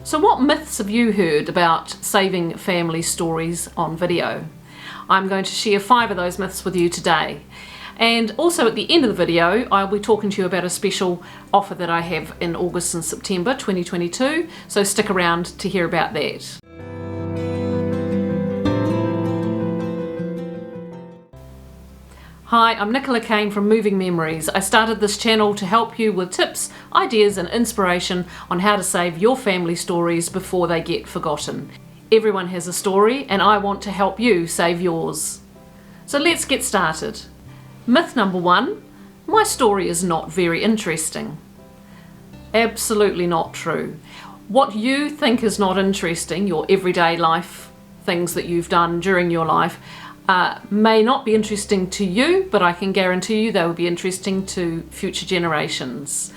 So what myths have you heard about saving family stories on video? I'm going to share 5 of those myths with you today. And also at the end of the video, I'll be talking to you about a special offer that I have in August and September 2022, so stick around to hear about that. Hi, I'm Nicola Kane from Moving Memories. I started this channel to help you with tips, ideas and inspiration on how to save your family stories before they get forgotten. Everyone has a story and I want to help you save yours. So let's get started. Myth number 1, my story is not very interesting. Absolutely not true. What you think is not interesting, your everyday life, things that you've done during your life, may not be interesting to you, but I can guarantee you they will be interesting to future generations.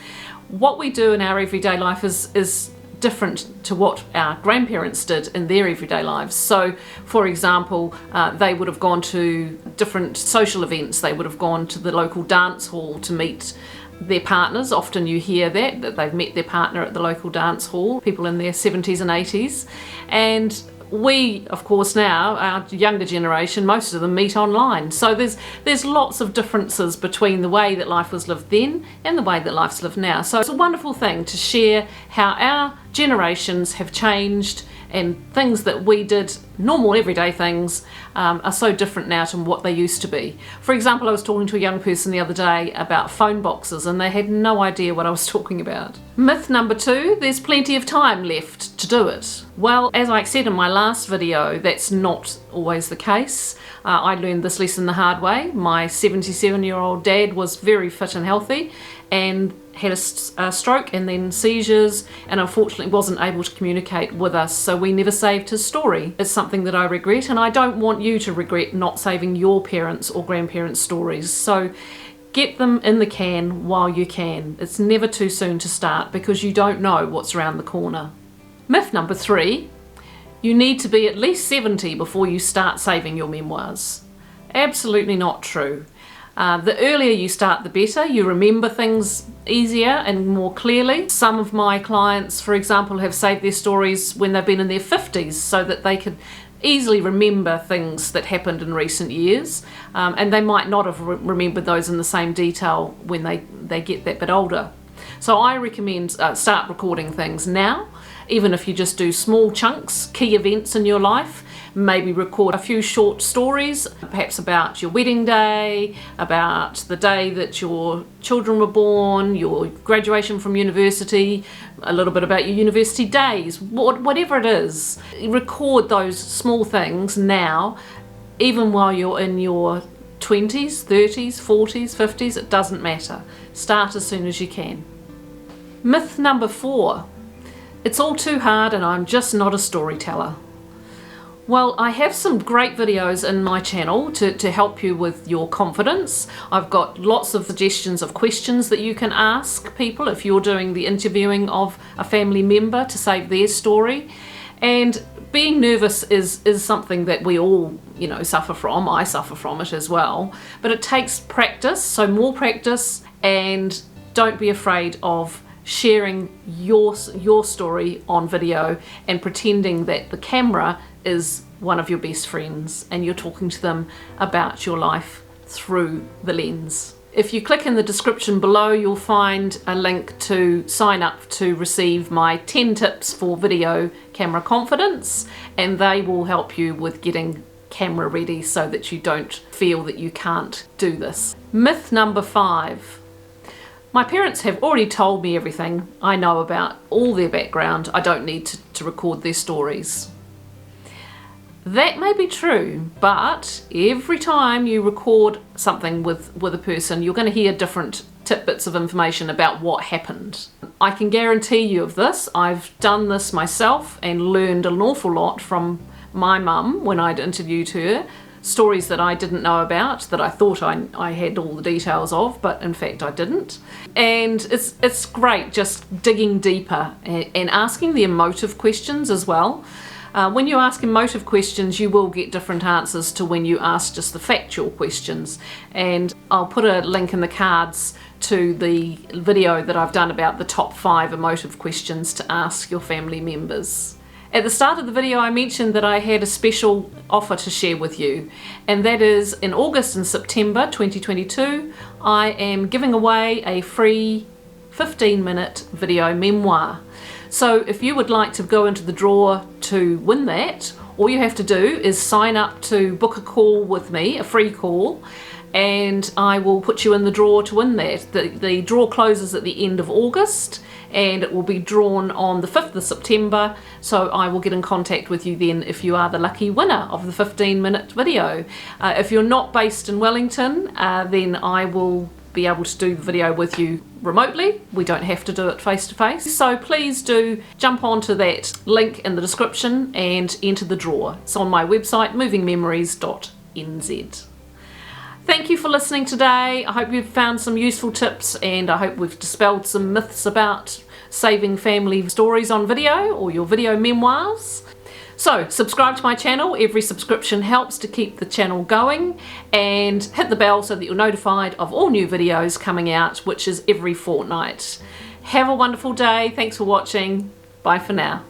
What we do in our everyday life is different to what our grandparents did in their everyday lives. So, for example, they would have gone to different social events. They would have gone to the local dance hall to meet their partners. Often you hear that they've met their partner at the local dance hall, people in their 70s and 80s. And we, of course, now, our younger generation, most of them meet online. So there's lots of differences between the way that life was lived then and the way that life's lived now. So it's a wonderful thing to share how our generations have changed and things that we did, normal everyday things, are so different now to what they used to be. For example, I was talking to a young person the other day about phone boxes and they had no idea what I was talking about. Myth number 2, there's plenty of time left to do it. Well, as I said in my last video, that's not always the case. I learned this lesson the hard way. My 77-year-old dad was very fit and healthy and had a stroke and then seizures, and unfortunately wasn't able to communicate with us, so we never saved his story. It's something that I regret, and I don't want you to regret not saving your parents' or grandparents' stories. So get them in the can while you can. It's never too soon to start because you don't know what's around the corner. Myth number 3, you need to be at least 70 before you start saving your memoirs. Absolutely not true. The earlier you start, the better. You remember things easier and more clearly. Some of my clients, for example, have saved their stories when they've been in their 50s so that they could easily remember things that happened in recent years, and they might not have remembered those in the same detail when they get that bit older. So I recommend start recording things now, even if you just do small chunks, key events in your life. Maybe record a few short stories, perhaps about your wedding day, about the day that your children were born, your graduation from university, a little bit about your university days, whatever it is. Record those small things now, even while you're in your 20s, 30s, 40s, 50s, it doesn't matter. Start as soon as you can. Myth number 4, it's all too hard and I'm just not a storyteller. Well, I have some great videos in my channel to help you with your confidence. I've got lots of suggestions of questions that you can ask people if you're doing the interviewing of a family member to save their story. And being nervous is something that we all, suffer from. I suffer from it as well. But it takes practice, so more practice, and don't be afraid of sharing your story on video and pretending that the camera is one of your best friends and you're talking to them about your life through the lens. If you click in the description below, you'll find a link to sign up to receive my 10 tips for video camera confidence, and they will help you with getting camera ready so that you don't feel that you can't do this. Myth number 5. My parents have already told me everything I know about all their background. I don't need to record their stories. That may be true, but every time you record something with a person, you're going to hear different tidbits of information about what happened. I can guarantee you of this. I've done this myself and learned an awful lot from my mum when I'd interviewed her. Stories that I didn't know about, that I thought I had all the details of, but in fact I didn't. And it's great just digging deeper and asking the emotive questions as well. When you ask emotive questions, you will get different answers to when you ask just the factual questions. And I'll put a link in the cards to the video that I've done about the top 5 emotive questions to ask your family members. At the start of the video I mentioned that I had a special offer to share with you, and that is in August and September 2022 I am giving away a free 15-minute video memoir. So if you would like to go into the draw to win that, all you have to do is sign up to book a call with me, a free call, and I will put you in the draw to win that. The draw closes at the end of August and it will be drawn on the 5th of September, so I will get in contact with you then if you are the lucky winner of the 15-minute video. If you're not based in Wellington, then I will be able to do the video with you remotely. We don't have to do it face to face. So please do jump onto that link in the description and enter the draw. It's on my website, movingmemories.nz. Thank you for listening today. I hope you've found some useful tips, and I hope we've dispelled some myths about saving family stories on video or your video memoirs. So subscribe to my channel. Every subscription helps to keep the channel going, and hit the bell so that you're notified of all new videos coming out, which is every fortnight. Have a wonderful day. Thanks for watching. Bye for now.